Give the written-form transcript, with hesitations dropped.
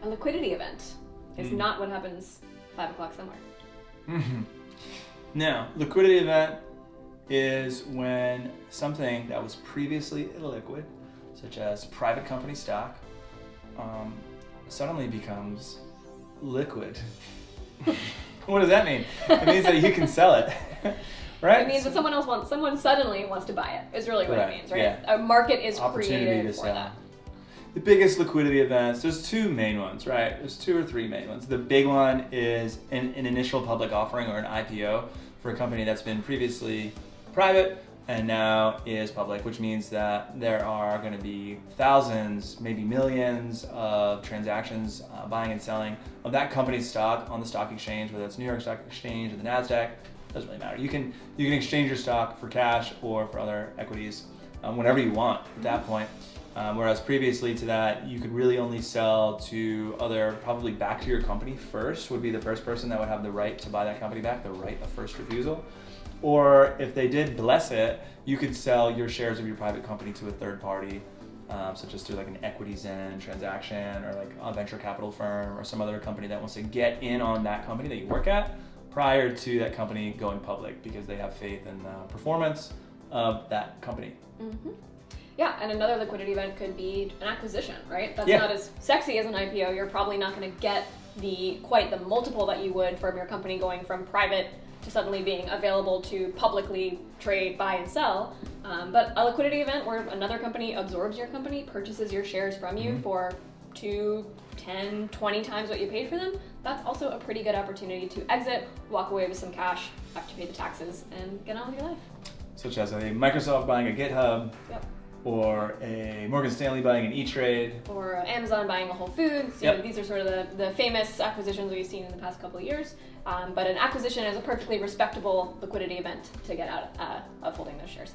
A liquidity event is not what happens 5 o'clock somewhere. Mm-hmm. Now, liquidity event is when something that was previously illiquid, such as private company stock, suddenly becomes liquid. What does that mean? It means that you can sell it, right? It means that someone suddenly wants to buy it, is really what it means, right? Yeah. A market is Opportunity created to for sell. that. The biggest liquidity events, there's two main ones, right? There's 2 or 3 main ones. The big one is an initial public offering or an IPO for a company that's been previously private and now is public, which means that there are going to be thousands, maybe millions of transactions buying and selling of that company's stock on the stock exchange, whether it's New York Stock Exchange or the NASDAQ, doesn't really matter. You can exchange your stock for cash or for other equities whenever you want at that point. Whereas previously to that, you could really only sell to probably back to your company first, would be the first person that would have the right to buy that company back, the right of first refusal. Or if they did bless it, you could sell your shares of your private company to a third party, such as through like an equity Zen transaction or like a venture capital firm or some other company that wants to get in on that company that you work at prior to that company going public because they have faith in the performance of that company. Mm-hmm. Yeah, and another liquidity event could be an acquisition, right? That's Yeah. not as sexy as an IPO. You're probably not going to get quite the multiple that you would from your company going from private to suddenly being available to publicly trade, buy, and sell. But a liquidity event where another company absorbs your company, purchases your shares from you for 2, 10, 20 times what you paid for them, that's also a pretty good opportunity to exit, walk away with some cash after you pay the taxes, and get on with your life. Such as a Microsoft buying a GitHub. Yep. Or a Morgan Stanley buying an E-Trade. Or Amazon buying a Whole Foods. You know, these are sort of the famous acquisitions we've seen in the past couple of years. But an acquisition is a perfectly respectable liquidity event to get out of holding those shares.